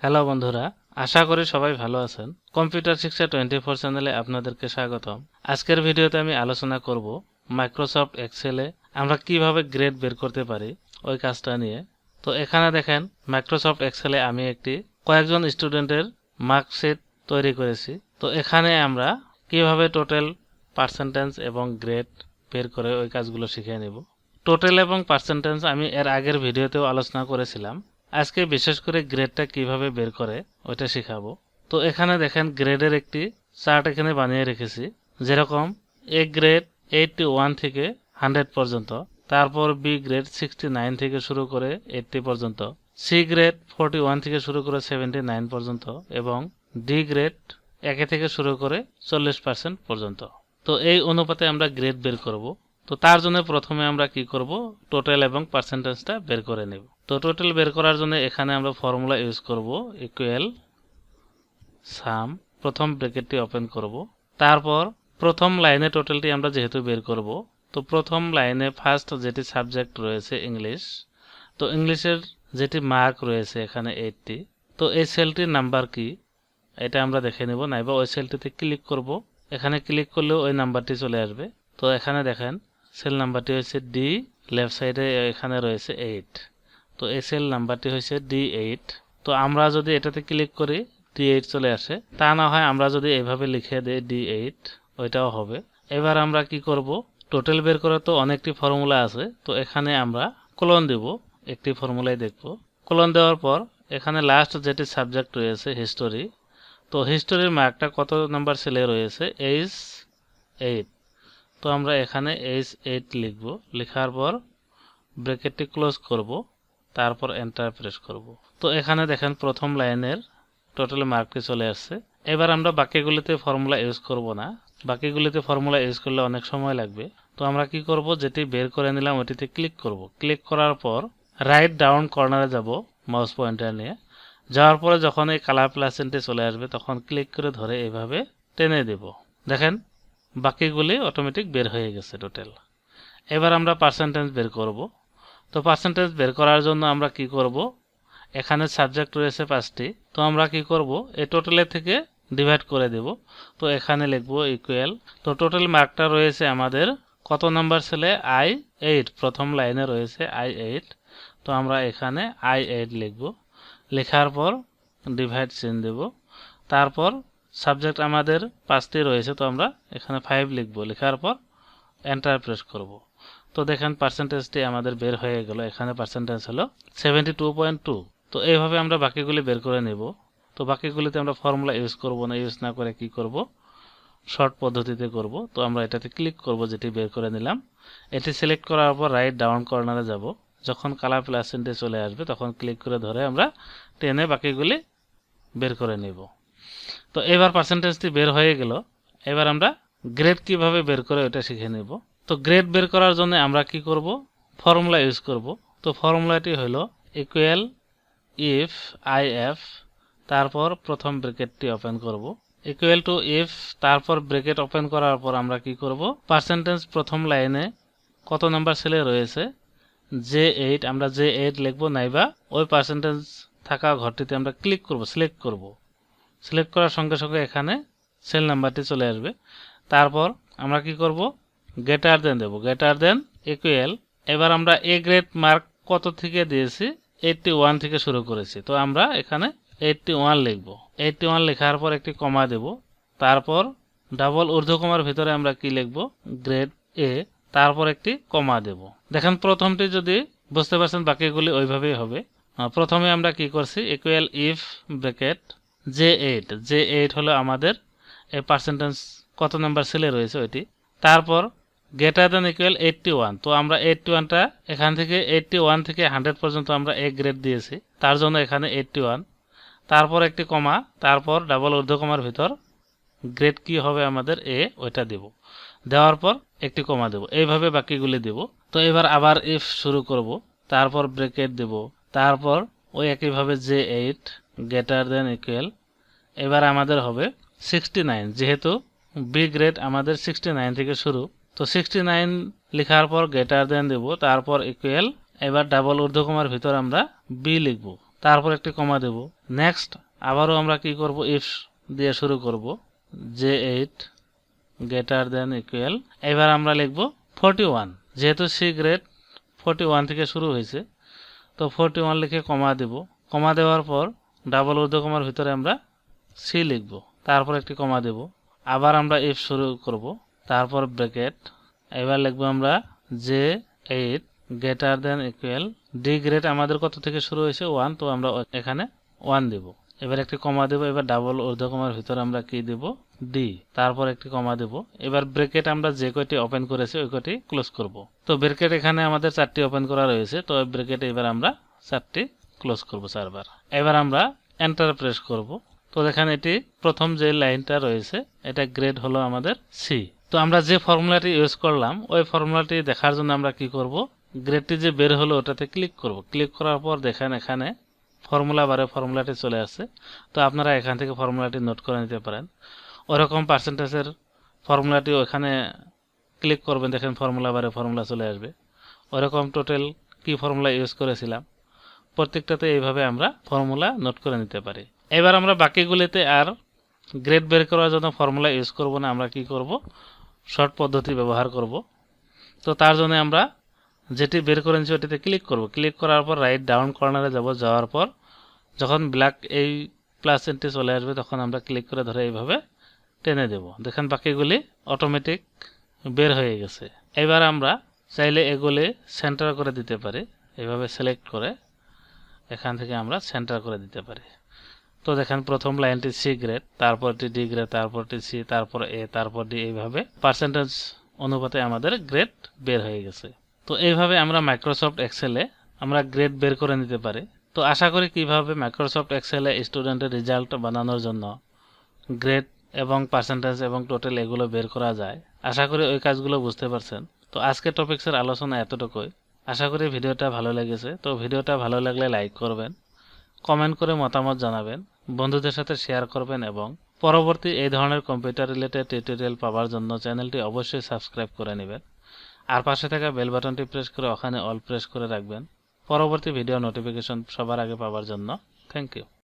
Hello বন্ধুরা, আশা করি সবাই ভালো আছেন। কম্পিউটার শিক্ষা 24 চ্যানেলে আপনাদেরকে স্বাগতম। আজকের ভিডিওতে আমি আলোচনা করব মাইক্রোসফট এক্সেলে আমরা কিভাবে গ্রেড বের করতে পারি ওই কাজটা নিয়ে। তো এখানে দেখেন মাইক্রোসফট এক্সেলে আমি কয়েকজন স্টুডেন্টের মার্কশিট তৈরি করেছি। তো এখানে আমরা কিভাবে টোটাল, পার্সেন্টেজ এবং গ্রেড বের করে ওই কাজগুলো শিখে নেব। টোটাল এবং পার্সেন্টেজ আমি এর আগের ভিডিওতেও আলোচনা করেছিলাম। আজকে বিশেষ করে গ্রেডটা কিভাবে বের করে ওইটা শেখাবো। তো এখানে দেখেন গ্রেডের একটি চার্ট এখানে বানিয়ে রেখেছি। যেরকম এ গ্রেড 81 থেকে 100 পর্যন্ত, তারপর বি গ্রেড 69 থেকে শুরু করে 80 পর্যন্ত, সি গ্রেড 41 থেকে শুরু করে 79 পর্যন্ত এবং ডি গ্রেড 1 থেকে শুরু করে 40% পর্যন্ত। তো এই অনুপাতে আমরা গ্রেড বের করব। তো তার জন্য প্রথমে আমরা কি করব, টোটাল এবং পার্সেন্টেজটা বের করে নেব। তো টোটাল বের করার জন্য এখানে আমরা ফর্মুলা ইউজ করব, ইকুয়াল সাম, প্রথম ব্র্যাকেটটি ওপেন করব। তারপর প্রথম লাইনে টোটালটি আমরা যেহেতু বের করব, তো প্রথম লাইনে ফার্স্ট যেটি সাবজেক্ট রয়েছে ইংলিশ, তো ইংলিশের যেটি মার্ক রয়েছে এখানে 80। তো এই সেলটির নাম্বার কি এটা আমরা দেখে নেব, নাইবা ওই সেলটিতে ক্লিক করব। এখানে ক্লিক করলেও ওই নাম্বারটি চলে আসবে। তো এখানে দেখেন সেল নাম্বারটি হচ্ছে ডি, লেফট সাইডে এখানে রয়েছে 8। তো এই সেল নাম্বারটি হচ্ছে D8। তো আমরা যদি এটাতে ক্লিক করি D8 চলে আসে, তা না হয় আমরা যদি এইভাবে লিখে দেই D8, ওইটাও হবে। এবার আমরা কি করব, টোটাল বের করে তো অনেকটি ফর্মুলা আছে, তো এখানে আমরা কোলন দেব, একটি ফর্মুলাই দেখব। কোলন দেওয়ার পর এখানে লাস্ট যেটি সাবজেক্ট রয়েছে হিস্টোরি, তো হিস্টোরির মার্কটা কত নাম্বার সেলে রয়েছে, H8। তো আমরা এখানে H8 লিখব। লেখার পর ব্র্যাকেটটি ক্লোজ করব, তারপর এন্টার প্রেস করব। তো এখানে দেখেন প্রথম লাইনের টোটাল মার্কটি চলে আসছে। এবার আমরা বাকিগুলিতে ফর্মুলা ইউজ করব না, বাকিগুলিতে ফর্মুলা ইউজ করলে অনেক সময় লাগবে। তো আমরা কি করব, যেটি বের করে নিলাম ওটিতে ক্লিক করব। ক্লিক করার পর রাইট ডাউন কর্নারে যাব মাউস পয়েন্টার নিয়ে। যাওয়ার পরে যখন এই কালার প্লাস চিহ্নটি চলে আসবে তখন ক্লিক করে ধরে এইভাবে টেনে দেব। দেখেন বাকিগুলি অটোমেটিক বের হয়ে গেছে টোটাল। এবার আমরা পার্সেন্টেজ বের করব। তো পার্সেন্টেজ বের করার জন্য আমরা কি করব, এখানে সাবজেক্ট রয়েছে 5টি, তো আমরা কি করব, এই টোটালের থেকে ডিভাইড করে দেব। তো এখানে লিখব ইকুয়াল, তো টোটাল মার্কটা রয়েছে আমাদের কত নাম্বার সেলে, I8, প্রথম লাইনে রয়েছে I8। তো আমরা এখানে I8 লিখব। লেখার পর ডিভাইড চিহ্ন দেব। তারপর সাবজেক্ট আমাদের 5টি রয়েছে, তো আমরা এখানে 5 লিখব। লেখার পর এন্টার প্রেস করব। তো দেখেন পার্সেন্টেজটি আমাদের বের হয়ে গেল। এখানে পার্সেন্টেজ হলো 72.2। তো এইভাবে আমরা বাকিগুলি বের করে নেব। তো বাকিগুলিতে আমরা ফর্মুলা ইউজ করব না, ইউজ না করে কি করব, শর্ট পদ্ধতিতে করব। তো আমরা এটাতে ক্লিক করব, যেটি বের করে নিলাম। এটি সিলেক্ট করার পর রাইট ডাউন কর্নারে যাব। যখন কালার প্লাস চিহ্নটি চলে আসবে তখন ক্লিক করে ধরে আমরা টেনে বাকিগুলি বের করে নেব। তো এবার পার্সেন্টেজটি বের হয়ে গেল। এবার আমরা গ্রেড কিভাবে বের করে ওটা শিখে নেব। তো গ্রেড বের করার জন্য আমরা কি করব, ফর্মুলা ইউজ করব। তো ফর্মুলাটি হলো ইকুয়াল ইফ IF, তারপর প্রথম ব্র্যাকেটটি ওপেন করব, ইকুয়াল টু ইফ, তারপর ব্র্যাকেট ওপেন করার পর আমরা কি করব, পার্সেন্টেজ প্রথম লাইনে কত নাম্বার সেলে রয়েছে J8, আমরা J8 লিখব, নাইবা ওই পার্সেন্টেজ থাকা ঘরটিতে আমরা ক্লিক করব, সিলেক্ট করব। সিলেক্ট করার সঙ্গে সঙ্গে এখানে সেল নাম্বারটি চলে আসবে। তারপর আমরা কি করব, গ্রেটার দেন দেব, গ্রেটার দেন ইকুয়াল। এবার আমরা এ গ্রেড মার্ক কত থেকে দিয়েছি, 81 থেকে শুরু করেছি, তো আমরা এখানে 81 লিখব। 81 লেখার পর একটি কমা দেব। তারপর ডাবল ঊর্ধ্বকমার ভিতরে আমরা কি লিখব, গ্রেড A, তারপর একটি কমা দেব। দেখেন প্রথমটি যদি বুঝতে পারছেন, বাকিগুলি ওইভাবেই হবে। প্রথমে আমরা কি করছি, ইকুয়াল ইফ ব্র্যাকেট J8 হলো আমাদের এই পার্সেন্টেজ কত নাম্বার সেলে রয়েছে ওইটি। তারপর গ্রেটার দ্যান ইকুয়াল 81, তো আমরা 81টা এখান থেকে 81 থেকে 100 পর্যন্ত আমরা এ গ্রেড দিয়েছি, তার জন্য এখানে 81। তারপর একটি কমা, তারপর ডাবল ঊর্ধ্বকমার ভিতর গ্রেড কি হবে আমাদের A, ওইটা দেব। দেওয়ার পর একটি কমা দেব, এইভাবে বাকিগুলি দেব। তো এবার আবার ইফ শুরু করব, তারপর ব্র্যাকেট দেব, তারপর ওই একইভাবে J8 গ্রেটার দ্যান ইকুয়াল, এবার আমাদের হবে 69, যেহেতু বি গ্রেড আমাদের 69 থেকে শুরু, তো 69 লেখার পর গ্রেটার দেন দেব, তারপর ইকুয়াল। এবার ডাবল ঊর্ধ্বকমার ভিতর আমরা বি লিখব। তারপর একটি কমা দেব। নেক্সট আবারও আমরা কি করব, ইফ দিয়ে শুরু করব, J8 গ্রেটার দেন ইকুয়াল, এবার আমরা লিখব 41, যেহেতু সি গ্রেড 41 থেকে শুরু হয়েছে, তো 41 লিখে কমা দেব। কমা দেওয়ার পর ডাবল ঊর্ধ্বকমার ভিতরে আমরা সি লিখব, তারপর একটি কমা দেব। আবার আমরা ইফ শুরু করব, তারপর ব্র্যাকেট, এবার লিখব আমরা J8 greater than equal, D grade আমাদের কত থেকে শুরু হয়েছে 1, তো আমরা এখানে 1 দেব। এবার একটি কমা দেব, এবার ডাবল ঊর্ধ্বকমার ভিতরে আমরা কি দেব, ডি, তারপর একটি কমা দেব। এবার ব্র্যাকেট আমরা যে কয়টি ওপেন করেছি ওই কয়টি ক্লোজ করব। তো ব্র্যাকেট এখানে আমাদের 4টি ওপেন করা রয়েছে, তো ব্র্যাকেট এবার আমরা 4টি ক্লোজ করব 4 বার। এবার আমরা এন্টার প্রেস করব। তো দেখেন এটি প্রথম যে লাইনটা রয়েছে এটা গ্রেড হলো আমাদের সি। তো আমরা যে ফর্মুলাটি ইউজ করলাম ওই ফর্মুলাটি দেখার জন্য আমরা কি করব, গ্রেডটি যে বের হলো ওটাতে ক্লিক করব। ক্লিক করার পর দেখেন এখানে ফর্মুলা বারে ফর্মুলাটি চলে আসছে। তো আপনারা এখান থেকে ফর্মুলাটি নোট করে নিতে পারেন। ওরকম পার্সেন্টেজের ফর্মুলাটি ওখানে ক্লিক করবেন, দেখেন ফর্মুলা বারে ফর্মুলা চলে আসবে। ওরকম টোটাল কি ফর্মুলা ইউজ করেছিলাম প্রত্যেকটাতে এইভাবে আমরা ফর্মুলা নোট করে নিতে পারি। এবার আমরা বাকিগুলিতে আর গ্রেড বের করার জন্য ফর্মুলা ইউজ করব না, আমরা কি করব, শর্ট পদ্ধতি ব্যবহার করব। তো তার জন্য আমরা যেটি বের করে নিচ্ছি ওটিতে ক্লিক করব। ক্লিক করার পর রাইট ডাউন কর্নারে যাব, যাওয়ার পর যখন ব্ল্যাক এই প্লাস চিহ্নটি চলে আসবে তখন আমরা ক্লিক করে ধরে এইভাবে টেনে দেব। দেখেন বাকিগুলি অটোমেটিক বের হয়ে গেছে। এবার আমরা চাইলে এগুলি সেন্টার করে দিতে পারি, এইভাবে সিলেক্ট করে এখান থেকে আমরা সেন্টার করে দিতে পারি। তো দেখেন প্রথম লাইনটি সি গ্রেড, তারপরটি ডি গ্রেড, তারপরটি সি, তারপর এ, তারপর ডি, এইভাবে পার্সেন্টেজ অনুপাতে আমাদের গ্রেড বের হয়ে গেছে। তো এইভাবে আমরা মাইক্রোসফট এক্সেলে আমরা গ্রেড বের করে নিতে পারি। তো আশা করি কিভাবে মাইক্রোসফট এক্সেলে স্টুডেন্টের রেজাল্ট বানানোর জন্য গ্রেড এবং পার্সেন্টেজ এবং টোটাল এগুলো বের করা যায়, আশা করি ওই কাজগুলো বুঝতে পারছেন। তো আজকের টপিক্সের আলোচনা এতটুকুই। আশা করি ভিডিওটা ভালো লেগেছে। তো ভিডিওটা ভালো লাগলে লাইক করবেন, কমেন্ট করে মতামত জানাবেন, বন্ধুদের সাথে শেয়ার করবেন এবং পরবর্তী এই ধরনের কম্পিউটার রিলেটেড টিউটোরিয়াল পাওয়ার জন্য চ্যানেলটি অবশ্যই সাবস্ক্রাইব করে নেবেন। আর পাশে থাকা বেল বাটনটি প্রেস করে ওখানে অল প্রেস করে রাখবেন পরবর্তী ভিডিও নোটিফিকেশন সবার আগে পাওয়ার জন্য। Thank you.